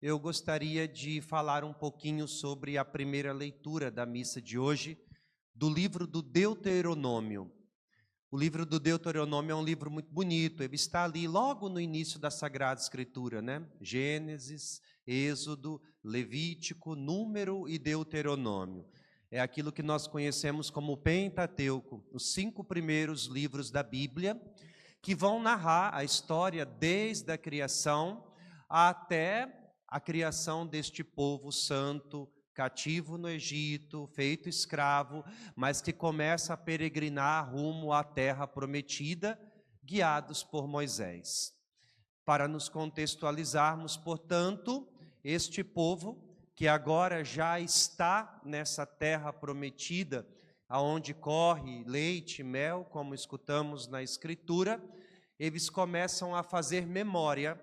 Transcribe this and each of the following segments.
eu gostaria de falar um pouquinho sobre a primeira leitura da missa de hoje, do livro do Deuteronômio. O livro do Deuteronômio é um livro muito bonito, ele está ali logo no início da Sagrada Escritura, né? Gênesis, Êxodo, Levítico, Número e Deuteronômio. É aquilo que nós conhecemos como o Pentateuco, os 5 primeiros livros da Bíblia, que vão narrar a história desde a criação até a criação deste povo santo, cativo no Egito, feito escravo, mas que começa a peregrinar rumo à terra prometida, guiados por Moisés. Para nos contextualizarmos, portanto, este povo que agora já está nessa terra prometida, aonde corre leite e mel, como escutamos na Escritura, eles começam a fazer memória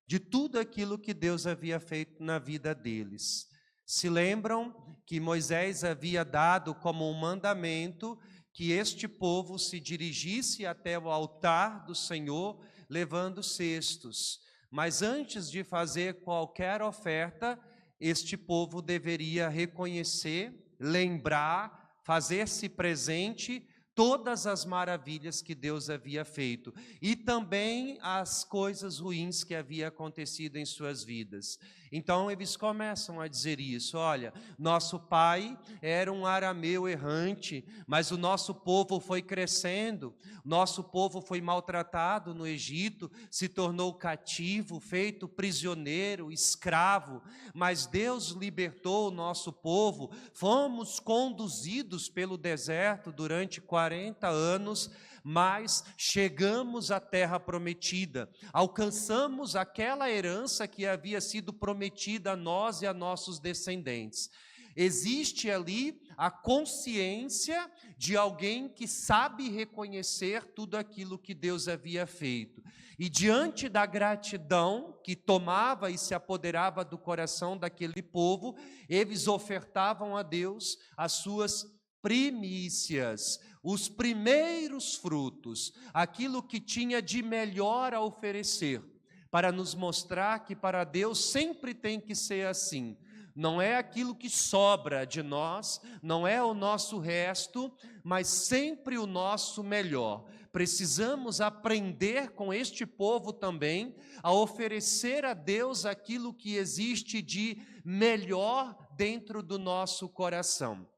de tudo aquilo que Deus havia feito na vida deles. Se lembram que Moisés havia dado como um mandamento que este povo se dirigisse até o altar do Senhor, levando cestos. Mas antes de fazer qualquer oferta, este povo deveria reconhecer, lembrar, fazer-se presente todas as maravilhas que Deus havia feito e também as coisas ruins que havia acontecido em suas vidas. Então eles começam a dizer isso: olha, nosso pai era um arameu errante, mas o nosso povo foi crescendo, nosso povo foi maltratado no Egito, se tornou cativo, feito prisioneiro, escravo, mas Deus libertou o nosso povo, fomos conduzidos pelo deserto durante 40 anos, mas chegamos à terra prometida, alcançamos aquela herança que havia sido prometida a nós e a nossos descendentes. Existe ali a consciência de alguém que sabe reconhecer tudo aquilo que Deus havia feito. E diante da gratidão que tomava e se apoderava do coração daquele povo, eles ofertavam a Deus as suas primícias, os primeiros frutos, aquilo que tinha de melhor a oferecer, para nos mostrar que para Deus sempre tem que ser assim. Não é aquilo que sobra de nós, não é o nosso resto, mas sempre o nosso melhor. Precisamos aprender com este povo também a oferecer a Deus aquilo que existe de melhor dentro do nosso coração.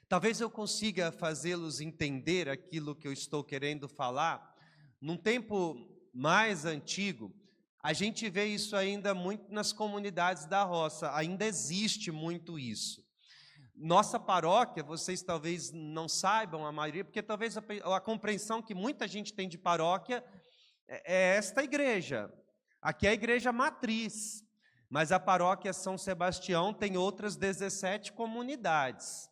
Talvez eu consiga fazê-los entender aquilo que eu estou querendo falar. Num tempo mais antigo, a gente vê isso ainda muito nas comunidades da roça, ainda existe muito isso. Nossa paróquia, vocês talvez não saibam, a maioria, porque talvez a compreensão que muita gente tem de paróquia é esta igreja. Aqui é a igreja matriz, mas a paróquia São Sebastião tem outras 17 comunidades.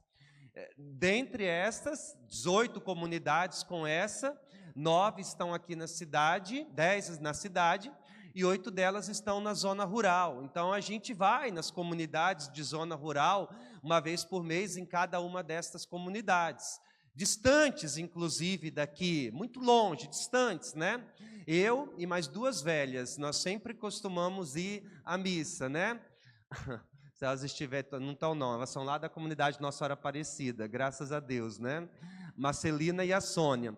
Dentre estas, 18 comunidades com essa, 9 estão aqui na cidade, 10 na cidade, e 8 delas estão na zona rural. Então a gente vai nas comunidades de zona rural, uma vez por mês em cada uma destas comunidades. Distantes, inclusive, daqui, muito longe, distantes, né? Eu e mais 2 velhas, nós sempre costumamos ir à missa, né? Se elas estiverem, não estão não, elas são lá da comunidade Nossa Senhora Aparecida, graças a Deus, né? Marcelina e a Sônia.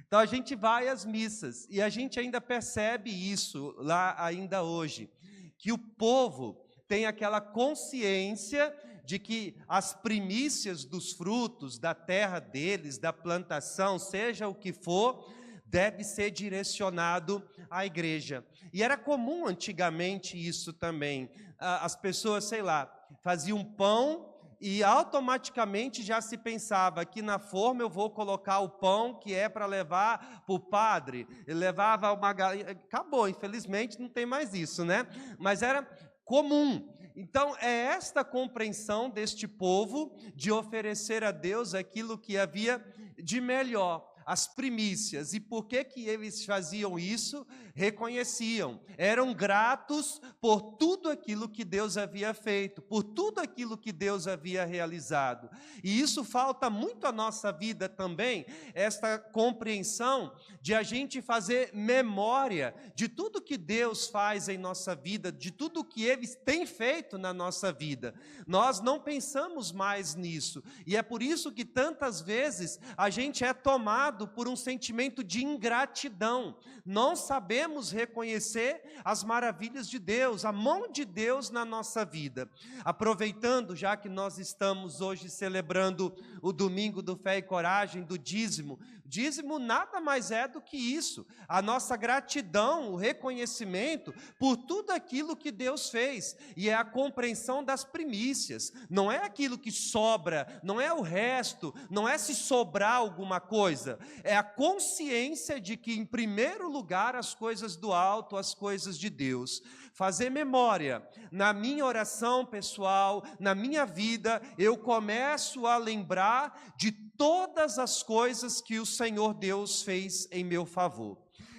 Então a gente vai às missas e a gente ainda percebe isso lá ainda hoje, que o povo tem aquela consciência de que as primícias dos frutos da terra deles, da plantação, seja o que for, deve ser direcionado à igreja. E era comum antigamente isso também. As pessoas, sei lá, faziam pão e automaticamente já se pensava que na forma eu vou colocar o pão que é para levar para o padre. Ele levava uma galinha, acabou, infelizmente não tem mais isso, né? Mas era comum. Então é esta compreensão deste povo de oferecer a Deus aquilo que havia de melhor. as primícias. E por que eles faziam isso? Reconheciam, eram gratos por tudo aquilo que Deus havia feito, por tudo aquilo que Deus havia realizado. E isso falta muito à nossa vida também, esta compreensão de a gente fazer memória de tudo que Deus faz em nossa vida, de tudo que Ele tem feito na nossa vida. Nós não pensamos mais nisso, e é por isso que tantas vezes a gente é tomado por um sentimento de ingratidão. Não sabemos reconhecer as maravilhas de Deus, a mão de Deus na nossa vida. Aproveitando, já que nós estamos hoje celebrando o domingo do Fé e Coragem, do dízimo, dízimo nada mais é do que isso, a nossa gratidão, o reconhecimento por tudo aquilo que Deus fez, e é a compreensão das primícias, não é aquilo que sobra, não é o resto, não é se sobrar alguma coisa, é a consciência de que, em primeiro lugar, as coisas do alto, as coisas de Deus. Fazer memória, na minha oração pessoal, na minha vida, eu começo a lembrar de todas as coisas que o Senhor Deus fez em meu favor.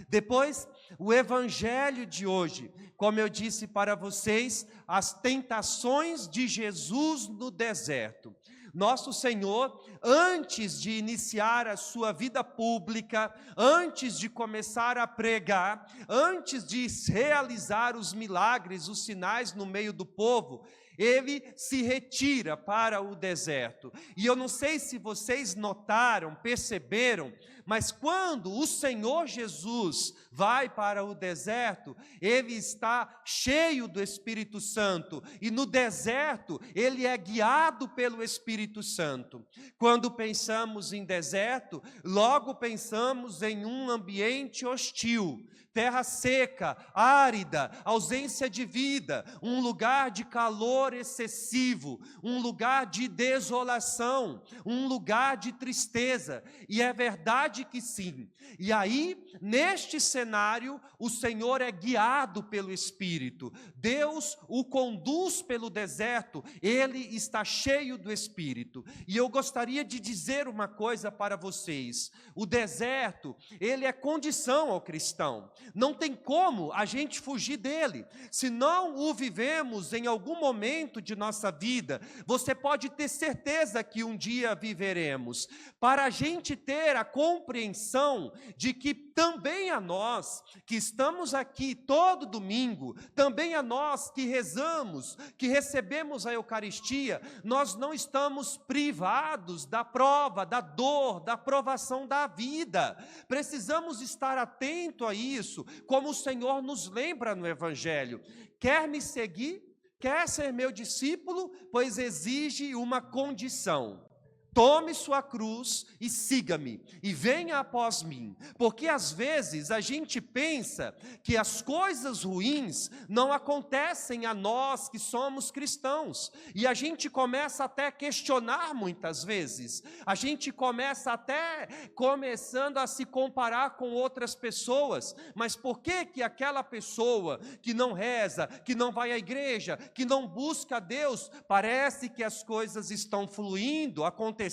Depois, o evangelho de hoje, como eu disse para vocês, as tentações de Jesus no deserto. Nosso Senhor, antes de iniciar a sua vida pública, antes de começar a pregar, antes de realizar os milagres, os sinais no meio do povo, Ele se retira para o deserto. E eu não sei se vocês notaram, perceberam, mas quando o Senhor Jesus vai para o deserto, Ele está cheio do Espírito Santo, e no deserto Ele é guiado pelo Espírito Santo. Quando pensamos em deserto, logo pensamos em um ambiente hostil, terra seca, árida, ausência de vida, um lugar de calor excessivo, um lugar de desolação, um lugar de tristeza, e é verdade que sim. E aí, neste cenário, o Senhor é guiado pelo Espírito, Deus o conduz pelo deserto, Ele está cheio do Espírito. E eu gostaria de dizer uma coisa para vocês: o deserto, ele é condição ao cristão, não tem como a gente fugir dele. Se não o vivemos em algum momento de nossa vida, você pode ter certeza que um dia viveremos. Para a gente ter a compreensão de que também a nós que estamos aqui todo domingo, também a nós que rezamos, que recebemos a Eucaristia, nós não estamos privados da prova, da dor, da provação da vida. Precisamos estar atento a isso, como o Senhor nos lembra no Evangelho. Quer me seguir? Quer ser meu discípulo? Pois exige uma condição. Tome sua cruz e siga-me, e venha após mim, porque às vezes a gente pensa que as coisas ruins não acontecem a nós que somos cristãos, e a gente começa até a questionar muitas vezes, a gente começa até começando a se comparar com outras pessoas, mas por que aquela pessoa que não reza, que não vai à igreja, que não busca a Deus, parece que as coisas estão fluindo, acontecendo,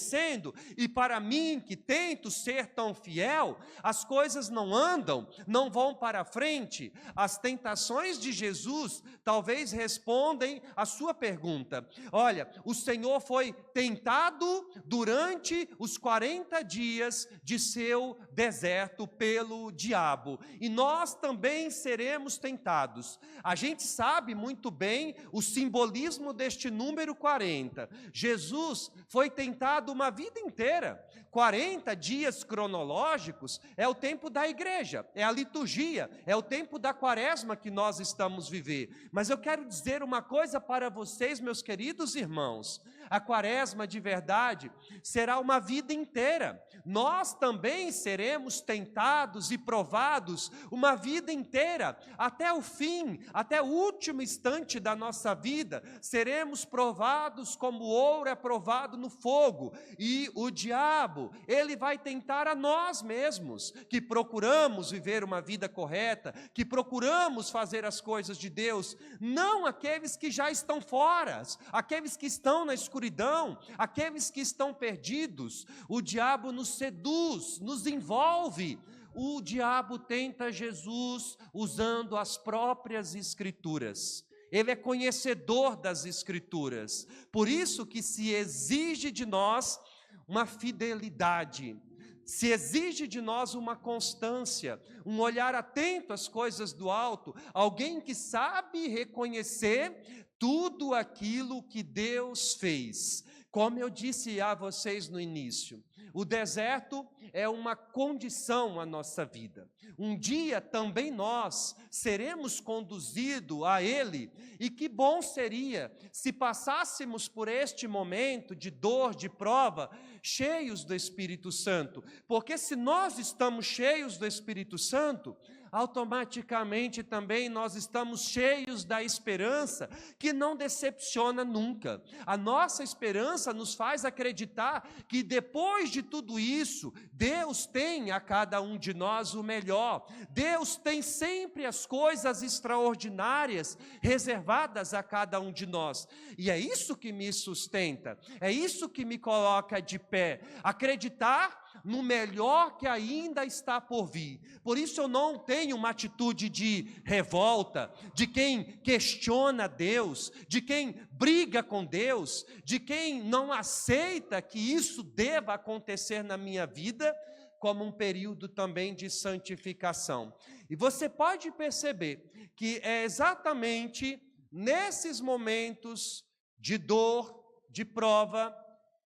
e para mim, que tento ser tão fiel, as coisas não andam, não vão para frente? As tentações de Jesus talvez respondem a sua pergunta. Olha, o Senhor foi tentado durante os 40 dias de seu deserto pelo diabo, e nós também seremos tentados. A gente sabe muito bem o simbolismo deste número 40. Jesus foi tentado uma vida inteira. 40 dias cronológicos é o tempo da igreja, é a liturgia, é o tempo da quaresma que nós estamos vivendo. Mas eu quero dizer uma coisa para vocês, meus queridos irmãos: a quaresma de verdade será uma vida inteira. Nós também seremos tentados e provados uma vida inteira, até o fim, até o último instante da nossa vida, seremos provados como o ouro é provado no fogo. fogo. E o diabo, ele vai tentar a nós mesmos, que procuramos viver uma vida correta, que procuramos fazer as coisas de Deus, não aqueles que já estão fora, aqueles que estão na escuridão, aqueles que estão perdidos. O diabo nos seduz, nos envolve. O diabo tenta Jesus usando as próprias Escrituras. Ele é conhecedor das Escrituras. Por isso que se exige de nós uma fidelidade, se exige de nós uma constância, um olhar atento às coisas do alto, alguém que sabe reconhecer tudo aquilo que Deus fez. Como eu disse a vocês no início, o deserto é uma condição à nossa vida. Um dia também nós seremos conduzidos a Ele, e que bom seria se passássemos por este momento de dor, de prova, cheios do Espírito Santo. Porque se nós estamos cheios do Espírito Santo, automaticamente também nós estamos cheios da esperança, que não decepciona nunca. A nossa esperança nos faz acreditar que depois de tudo isso, Deus tem a cada um de nós o melhor. Deus tem sempre as coisas extraordinárias reservadas a cada um de nós. E é isso que me sustenta, é isso que me coloca de pé, acreditar no melhor que ainda está por vir. Por isso eu não tenho uma atitude de revolta, de quem questiona Deus, de quem briga com Deus, de quem não aceita que isso deva acontecer na minha vida, como um período também de santificação. E você pode perceber que é exatamente nesses momentos de dor, de prova,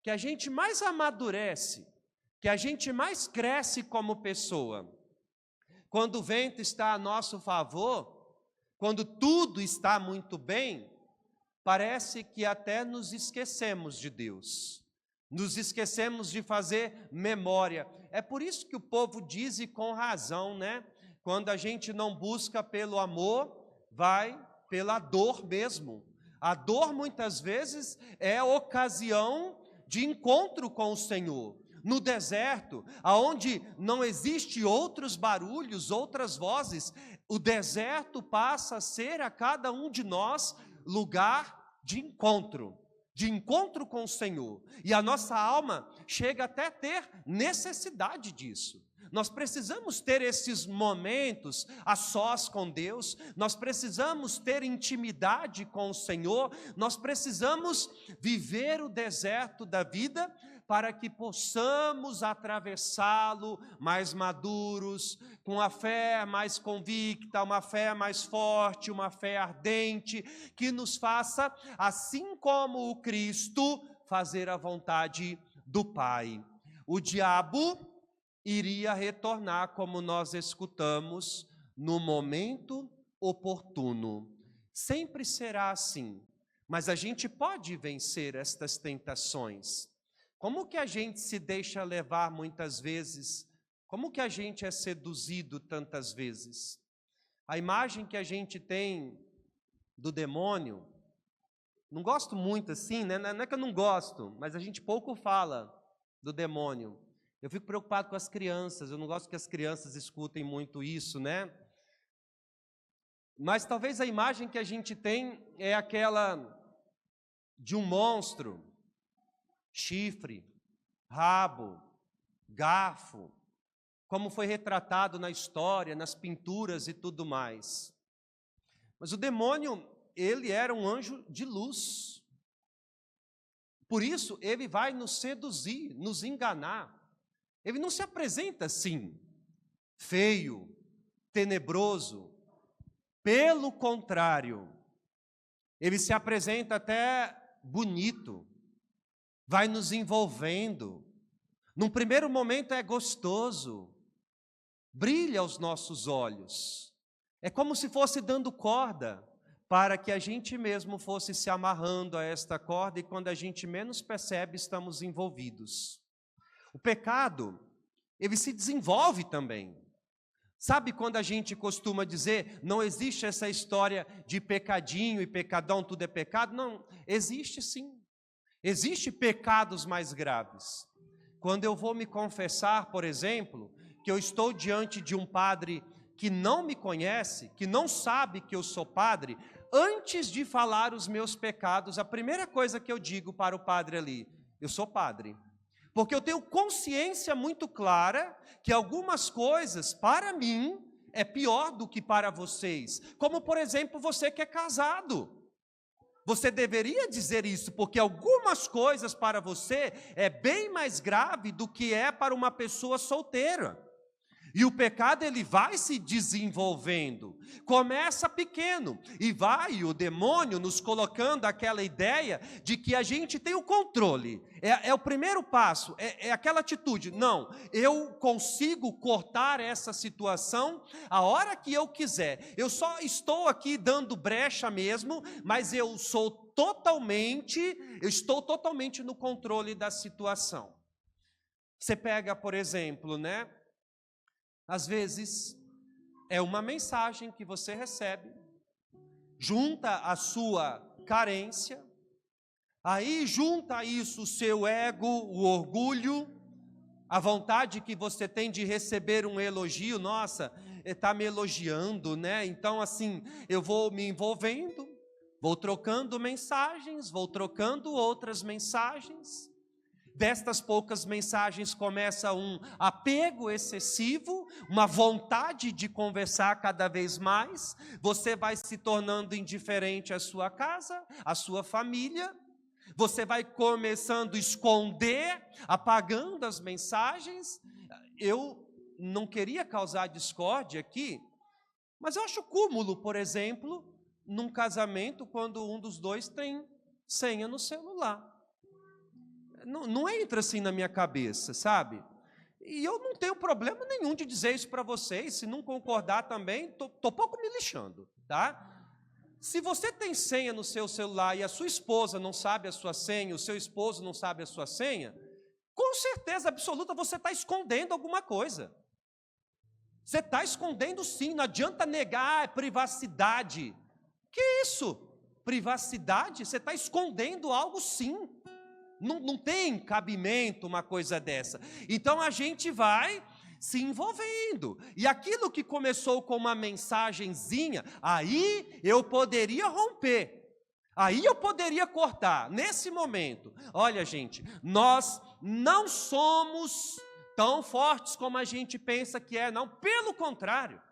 que a gente mais amadurece, que a gente mais cresce como pessoa. Quando o vento está a nosso favor, quando tudo está muito bem, parece que até nos esquecemos de Deus, nos esquecemos de fazer memória. É por isso que o povo diz, e com razão, né? Quando a gente não busca pelo amor, vai pela dor mesmo. A dor muitas vezes é ocasião de encontro com o Senhor. No deserto, aonde não existe outros barulhos, outras vozes, o deserto passa a ser a cada um de nós lugar de encontro com o Senhor. E a nossa alma chega até a ter necessidade disso. Nós precisamos ter esses momentos a sós com Deus, nós precisamos ter intimidade com o Senhor, nós precisamos viver o deserto da vida para que possamos atravessá-lo mais maduros, com a fé mais convicta, uma fé mais forte, uma fé ardente, que nos faça, assim como o Cristo, fazer a vontade do Pai. O diabo iria retornar, como nós escutamos, no momento oportuno. Sempre será assim, mas a gente pode vencer estas tentações. Como que a gente se deixa levar muitas vezes? Como que a gente é seduzido tantas vezes? A imagem que a gente tem do demônio, não gosto muito assim, né? Não é que eu não gosto, mas a gente pouco fala do demônio. Eu fico preocupado com as crianças, eu não gosto que as crianças escutem muito isso, né? Mas talvez a imagem que a gente tem é aquela de um monstro, chifre, rabo, garfo, como foi retratado na história, nas pinturas e tudo mais. Mas o demônio, ele era um anjo de luz. Por isso, ele vai nos seduzir, nos enganar. Ele não se apresenta assim, feio, tenebroso. Pelo contrário, ele se apresenta até bonito, vai nos envolvendo. Num primeiro momento é gostoso, brilha aos nossos olhos. É como se fosse dando corda, para que a gente mesmo fosse se amarrando a esta corda, e quando a gente menos percebe, estamos envolvidos. O pecado, ele se desenvolve também. Sabe quando a gente costuma dizer, não existe essa história de pecadinho e pecadão, tudo é pecado? Não, existe sim. Existem pecados mais graves. Quando eu vou me confessar, por exemplo, que eu estou diante de um padre que não me conhece, que não sabe que eu sou padre, antes de falar os meus pecados, a primeira coisa que eu digo para o padre ali, eu sou padre. Porque eu tenho consciência muito clara que algumas coisas, para mim, é pior do que para vocês. Como, por exemplo, você que é casado. Você deveria dizer isso, porque algumas coisas para você é bem mais grave do que é para uma pessoa solteira. E o pecado, ele vai se desenvolvendo, começa pequeno, e vai o demônio nos colocando aquela ideia de que a gente tem o controle, é o primeiro passo, é aquela atitude, não, eu consigo cortar essa situação a hora que eu quiser, eu só estou aqui dando brecha mesmo, mas eu estou totalmente no controle da situação. Você pega, por exemplo, né? Às vezes, é uma mensagem que você recebe, junta a sua carência, aí junta isso o seu ego, o orgulho, a vontade que você tem de receber um elogio, nossa, está me elogiando, né? Então, assim, eu vou me envolvendo, vou trocando mensagens, vou trocando outras mensagens. Destas poucas mensagens começa um apego excessivo, uma vontade de conversar cada vez mais, você vai se tornando indiferente à sua casa, à sua família, você vai começando a esconder, apagando as mensagens. Eu não queria causar discórdia aqui, mas eu acho cúmulo, por exemplo, num casamento, quando um dos dois tem senha no celular. Não entra assim na minha cabeça, sabe? E eu não tenho problema nenhum de dizer isso para vocês, se não concordar também, tô pouco me lixando, tá? Se você tem senha no seu celular e a sua esposa não sabe a sua senha, o seu esposo não sabe a sua senha, com certeza absoluta você está escondendo alguma coisa. Você está escondendo sim, não adianta negar, é privacidade. Que isso? Privacidade? Você está escondendo algo sim. Não tem cabimento uma coisa dessa. Então a gente vai se envolvendo. E aquilo que começou com uma mensagenzinha, aí eu poderia romper. Aí eu poderia cortar. Nesse momento, olha gente, nós não somos tão fortes como a gente pensa que é, não. Pelo contrário.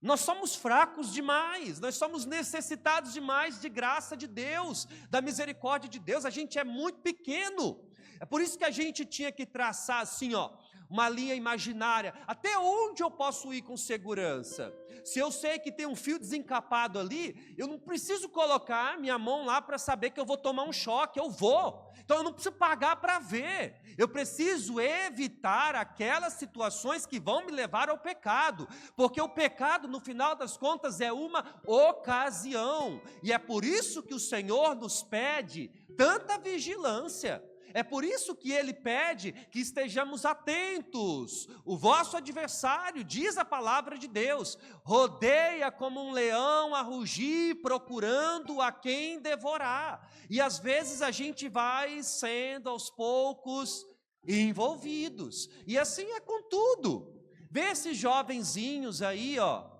Nós somos fracos demais, nós somos necessitados demais de graça de Deus, da misericórdia de Deus, a gente é muito pequeno. É por isso que a gente tinha que traçar assim, ó, uma linha imaginária, até onde eu posso ir com segurança. Se eu sei que tem um fio desencapado ali, eu não preciso colocar minha mão lá para saber que eu vou tomar um choque, eu vou. Então eu não preciso pagar para ver. Eu preciso evitar aquelas situações que vão me levar ao pecado, porque o pecado, no final das contas, é uma ocasião. E é por isso que o Senhor nos pede tanta vigilância. É por isso que ele pede que estejamos atentos. O vosso adversário, diz a palavra de Deus, rodeia como um leão a rugir, procurando a quem devorar. E às vezes a gente vai sendo aos poucos envolvidos. E assim é com tudo. Vê esses jovenzinhos aí, ó.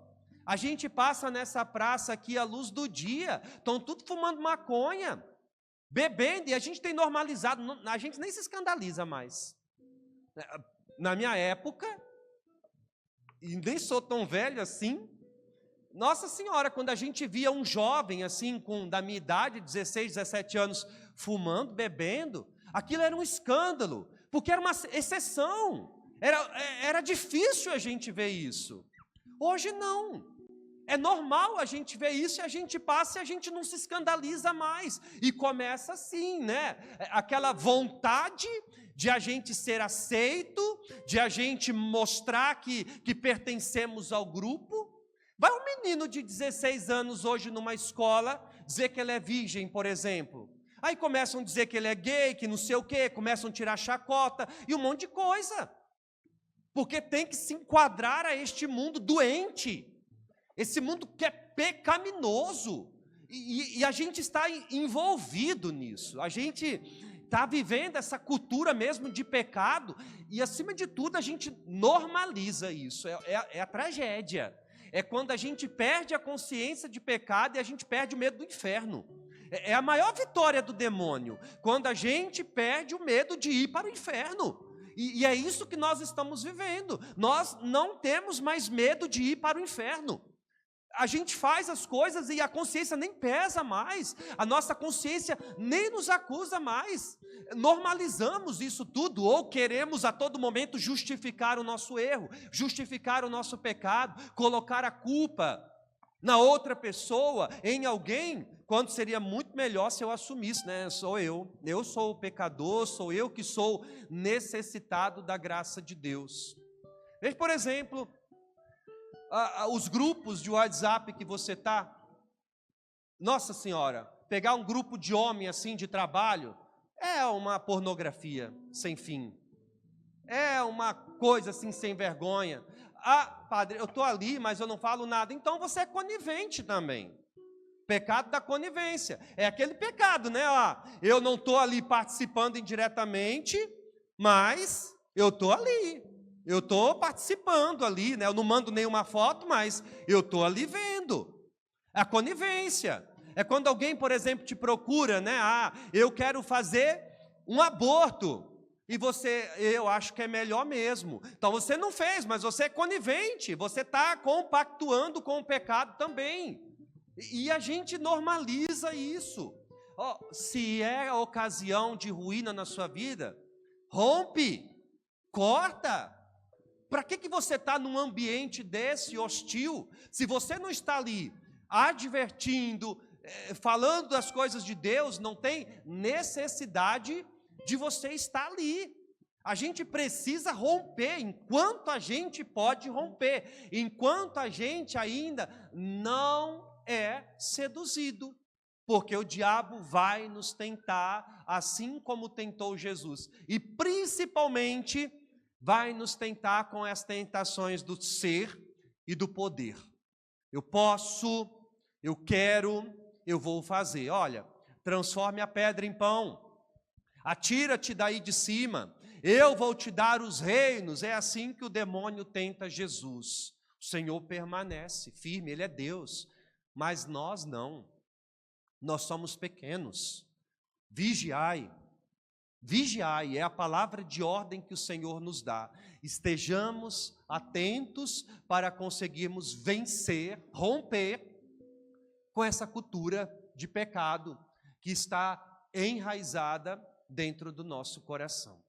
A gente passa nessa praça aqui à luz do dia, estão tudo fumando maconha, bebendo, e a gente tem normalizado, a gente nem se escandaliza mais. Na minha época, e nem sou tão velho assim, Nossa Senhora, quando a gente via um jovem assim, da minha idade, 16, 17 anos, fumando, bebendo, aquilo era um escândalo, porque era uma exceção, era difícil a gente ver isso. Hoje não. É normal a gente ver isso e a gente passa e a gente não se escandaliza mais. E começa assim, né? Aquela vontade de a gente ser aceito, de a gente mostrar que pertencemos ao grupo. Vai um menino de 16 anos hoje numa escola dizer que ele é virgem, por exemplo. Aí começam a dizer que ele é gay, que não sei o quê, começam a tirar chacota e um monte de coisa. Porque tem que se enquadrar a este mundo doente. Esse mundo que é pecaminoso, e a gente está envolvido nisso, a gente está vivendo essa cultura mesmo de pecado, e acima de tudo a gente normaliza isso, é a tragédia. É quando a gente perde a consciência de pecado e a gente perde o medo do inferno. É a maior vitória do demônio, quando a gente perde o medo de ir para o inferno. E é isso que nós estamos vivendo. Nós não temos mais medo de ir para o inferno. A gente faz as coisas e a consciência nem pesa mais, a nossa consciência nem nos acusa mais. Normalizamos isso tudo, ou queremos a todo momento justificar o nosso erro, justificar o nosso pecado, colocar a culpa na outra pessoa, em alguém, quando seria muito melhor se eu assumisse, né? Sou eu sou o pecador, sou eu que sou necessitado da graça de Deus. Veja, por exemplo, os grupos de WhatsApp que você está. Nossa Senhora, pegar um grupo de homem assim de trabalho é uma pornografia sem fim. É uma coisa assim sem vergonha. Ah, padre, eu estou ali, mas eu não falo nada. Então você é conivente também. Pecado da conivência. É aquele pecado, né? Eu não estou ali participando indiretamente, mas eu estou ali. Eu estou participando ali, né? Eu não mando nenhuma foto, mas eu estou ali vendo. A conivência. É quando alguém, por exemplo, te procura, né? Eu quero fazer um aborto. E eu acho que é melhor mesmo. Então você não fez, mas você é conivente. Você está compactuando com o pecado também. E a gente normaliza isso. Se é a ocasião de ruína na sua vida, rompe, corta. Para que você está num ambiente desse hostil, se você não está ali advertindo, falando das coisas de Deus, não tem necessidade de você estar ali. A gente precisa romper enquanto a gente pode romper, enquanto a gente ainda não é seduzido, porque o diabo vai nos tentar, assim como tentou Jesus, e principalmente vai nos tentar com as tentações do ser e do poder. Eu posso, eu quero, eu vou fazer. Olha, transforme a pedra em pão, atira-te daí de cima, eu vou te dar os reinos. É assim que o demônio tenta Jesus. O Senhor permanece firme, Ele é Deus, mas nós não. Nós somos pequenos. Vigiai. Vigiai, é a palavra de ordem que o Senhor nos dá. Estejamos atentos para conseguirmos vencer, romper com essa cultura de pecado que está enraizada dentro do nosso coração.